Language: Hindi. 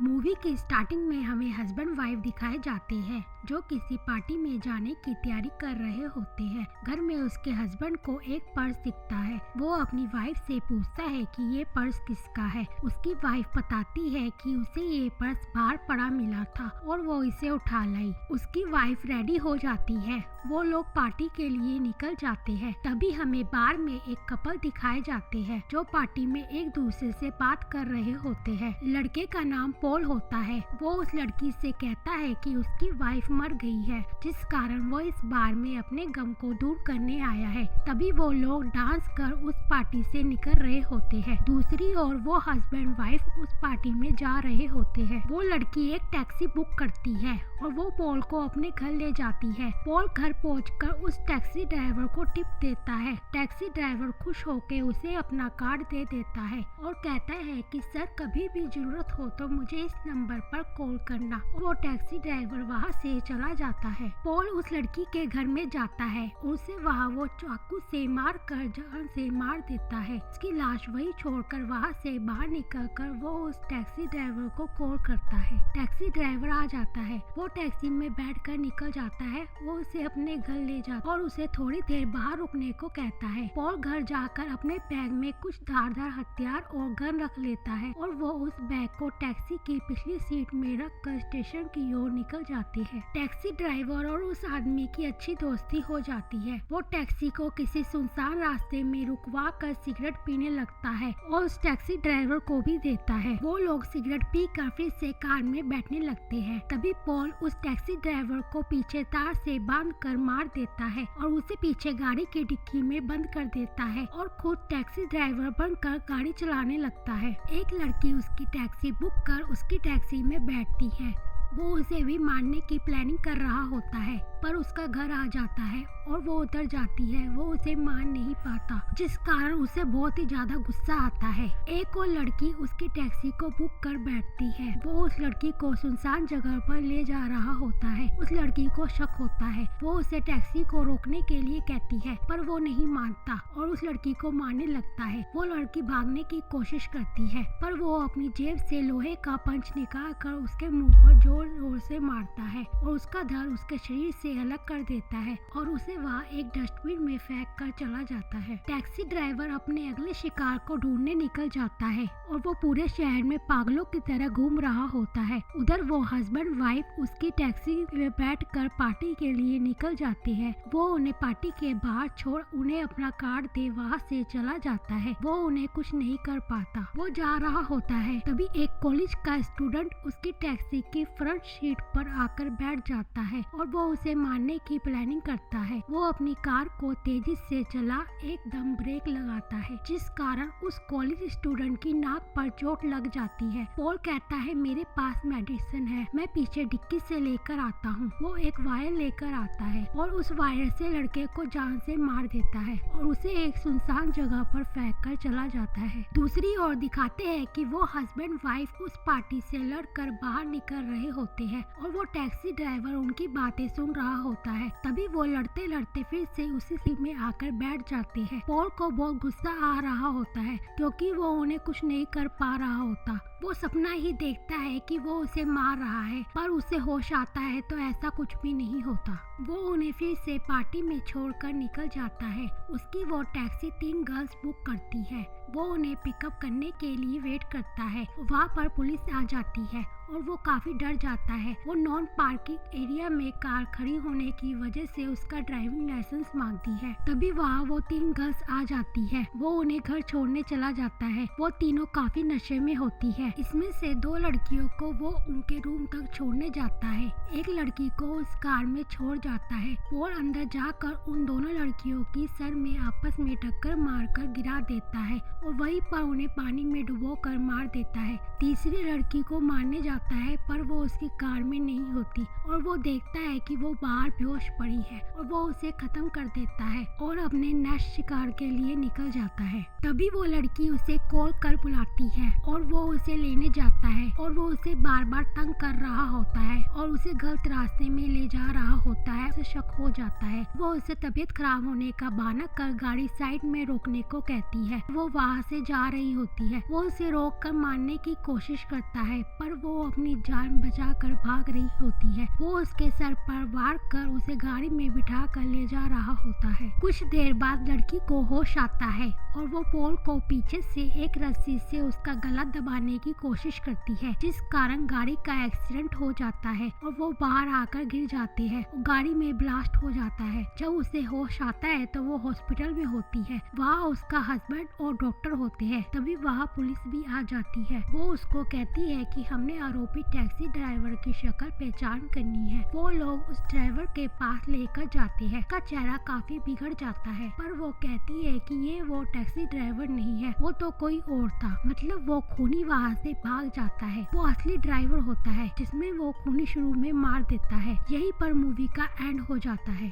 मूवी की स्टार्टिंग में हमें हस्बैंड वाइफ दिखाए जाते हैं जो किसी पार्टी में जाने की तैयारी कर रहे होते हैं। घर में उसके हस्बैंड को एक पर्स दिखता है। वो अपनी वाइफ से पूछता है कि ये पर्स किसका है। उसकी वाइफ बताती है कि उसे ये पर्स बाहर पड़ा मिला था और वो इसे उठा लाई। उसकी वाइफ रेडी हो जाती है। वो लोग पार्टी के लिए निकल जाते हैं। तभी हमें बार में एक कपल दिखाए जाते हैं जो पार्टी में एक दूसरे से बात कर रहे होते हैं। लड़के का नाम पॉल होता है। वो उस लड़की से कहता है कि उसकी वाइफ मर गई है, जिस कारण वो इस बार में अपने गम को दूर करने आया है। तभी वो लोग डांस कर उस पार्टी से निकल रहे होते हैं। दूसरी ओर वो हस्बैंड वाइफ उस पार्टी में जा रहे होते हैं। वो लड़की एक टैक्सी बुक करती है और वो पॉल को अपने घर ले जाती है। पॉल घर पहुंचकर उस टैक्सी ड्राइवर को टिप देता है। टैक्सी ड्राइवर खुश होकर उसे अपना कार्ड दे देता है और कहता है कि सर कभी भी जरूरत हो तो मुझे इस नंबर पर कॉल करना। वो टैक्सी ड्राइवर वहाँ से चला जाता है। पॉल उस लड़की के घर में जाता है। उसे वहाँ वो चाकू से मार कर जान से मार देता है। उसकी लाश वही छोड़कर वहाँ से बाहर निकलकर वो उस टैक्सी ड्राइवर को कॉल करता है। टैक्सी ड्राइवर आ जाता है। वो टैक्सी में बैठकर निकल जाता है। वो उसे अपने घर ले जाता और उसे थोड़ी देर बाहर रुकने को कहता है। पॉल घर जाकर अपने बैग में कुछ धारदार हथियार और गन रख लेता है और वो उस बैग को टैक्सी की पिछली सीट में रखकर स्टेशन की ओर निकल जाती है। टैक्सी ड्राइवर और उस आदमी की अच्छी दोस्ती हो जाती है। वो टैक्सी को किसी सुनसान रास्ते में रुकवा कर सिगरेट पीने लगता है और उस टैक्सी ड्राइवर को भी देता है। वो लोग सिगरेट पी कर फिर से कार में बैठने लगते हैं। तभी पॉल उस टैक्सी ड्राइवर को पीछे तार से बांध कर मार देता है और उसे पीछे गाड़ी की डिक्की में बंद कर देता है और खुद टैक्सी ड्राइवर बनकर गाड़ी चलाने लगता है। एक लड़की उसकी टैक्सी बुक कर उसकी टैक्सी में बैठती है। वो उसे भी मारने की प्लानिंग कर रहा होता है पर उसका घर आ जाता है और वो उतर जाती है। वो उसे मार नहीं पाता, जिस कारण उसे बहुत ही ज्यादा गुस्सा आता है। एक और लड़की उसकी टैक्सी को बुक कर बैठती है। वो उस लड़की को सुनसान जगह पर ले जा रहा होता है। उस लड़की को शक होता है। वो उसे टैक्सी को रोकने के लिए कहती है पर वो नहीं मानता और उस लड़की को मारने लगता है। वो लड़की भागने की कोशिश करती है पर वो अपनी जेब से लोहे का पंच निकाल कर उसके मुंह पर जोर से मारता है और उसका धड़ उसके शरीर से अलग कर देता है और उसे वहाँ एक डस्टबिन में फेंक कर चला जाता है। टैक्सी ड्राइवर अपने अगले शिकार को ढूंढने निकल जाता है और वो पूरे शहर में पागलों की तरह घूम रहा होता है। उधर वो हस्बैंड वाइफ उसकी टैक्सी में बैठकर पार्टी के लिए निकल जाते हैं। वो उन्हें पार्टी के बाहर छोड़ उन्हें अपना कार्ड दे वहाँ से चला जाता है। वो उन्हें कुछ नहीं कर पाता। वो जा रहा होता है तभी एक कॉलेज का स्टूडेंट उसकी टैक्सी की फ्रंट सीट पर आकर बैठ जाता है और वो उसे मारने की प्लानिंग करता है। वो अपनी कार को तेजी से चला एकदम ब्रेक लगाता है, जिस कारण उस कॉलेज स्टूडेंट की नाक पर चोट लग जाती है। पॉल कहता है मेरे पास मेडिसिन है, मैं पीछे डिक्की से लेकर आता हूँ। वो एक वायर लेकर आता है और उस वायर से लड़के को जान से मार देता है और उसे एक सुनसान जगह पर फेंक कर चला जाता है। दूसरी ओर दिखाते हैं कि वो हस्बैंड वाइफ उस पार्टी से लड़कर बाहर निकल रहे होते हैं और वो टैक्सी ड्राइवर उनकी बातें सुन रहा होता है। तभी वो लड़ते लड़ते फिर से उसी सीट में आकर बैठ जाते हैं। पॉल को बहुत गुस्सा आ रहा होता है क्योंकि वो उन्हें कुछ नहीं कर पा रहा होता। वो सपना ही देखता है कि वो उसे मार रहा है पर उसे होश आता है तो ऐसा कुछ भी नहीं होता। वो उन्हें फिर से पार्टी में छोड़कर निकल जाता है। उसकी वो टैक्सी 3 गर्ल्स बुक करती है। वो उन्हें पिकअप करने के लिए वेट करता है। वहाँ पर पुलिस आ जाती है और वो काफी डर जाता है। वो नॉन पार्किंग एरिया में कार खड़ी होने की वजह से उसका ड्राइविंग लाइसेंस मांगती है। तभी वहाँ वो 3 गर्ल्स आ जाती है। वो उन्हें घर छोड़ने चला जाता है। वो तीनों काफी नशे में होती है। इसमें से 2 लड़कियों को वो उनके रूम तक छोड़ने जाता है। एक लड़की को उस कार में छोड़ जाता है। पॉल अंदर जाकर उन दोनों लड़कियों की सर में आपस में टक्कर मारकर गिरा देता है और वहीं पर उन्हें पानी में डुबो कर मार देता है। तीसरी लड़की को मारने जाता है पर वो उसकी कार में नहीं होती और वो देखता है कि वो बाहर बेहोश पड़ी है और वो उसे खत्म कर देता है और अपने नेक्स्ट शिकार के लिए निकल जाता है। तभी वो लड़की उसे कॉल कर बुलाती है और वो उसे लेने जाता है और वो उसे बार बार तंग कर रहा होता है और उसे गलत रास्ते में ले जा रहा होता है। उसे शक हो जाता है। वो उसे तबीयत खराब होने का बहाना कर गाड़ी साइड में रोकने को कहती है। वो वहाँ से जा रही होती है। वो उसे रोक कर मारने की कोशिश करता है पर वो अपनी जान बचा कर भाग रही होती है। वो उसके सर पर वार कर उसे गाड़ी में बिठा कर ले जा रहा होता है। कुछ देर बाद लड़की को होश आता है और वो पॉल को पीछे से एक रस्सी से उसका गला दबाने की कोशिश करती है, जिस कारण गाड़ी का एक्सीडेंट हो जाता है और वो बाहर आकर गिर जाते हैं और गाड़ी में ब्लास्ट हो जाता है। जब उसे होश आता है तो वो हॉस्पिटल में होती है। वहाँ उसका हस्बैंड और डॉक्टर होते हैं। तभी वहाँ पुलिस भी आ जाती है। वो उसको कहती है कि हमने आरोपी टैक्सी ड्राइवर की शक्ल पहचान करनी है। वो लोग उस ड्राइवर के पास लेकर जाते हैं। उसका चेहरा काफी बिगड़ जाता है पर वो कहती है कि ये वो टैक्सी ड्राइवर नहीं है, वो तो कोई और था। मतलब वो खूनी वहाँ से भाग जाता है। वो असली ड्राइवर होता है जिसमें वो खूनी शुरू में मार देता है। यहीं पर मूवी का एंड हो जाता है।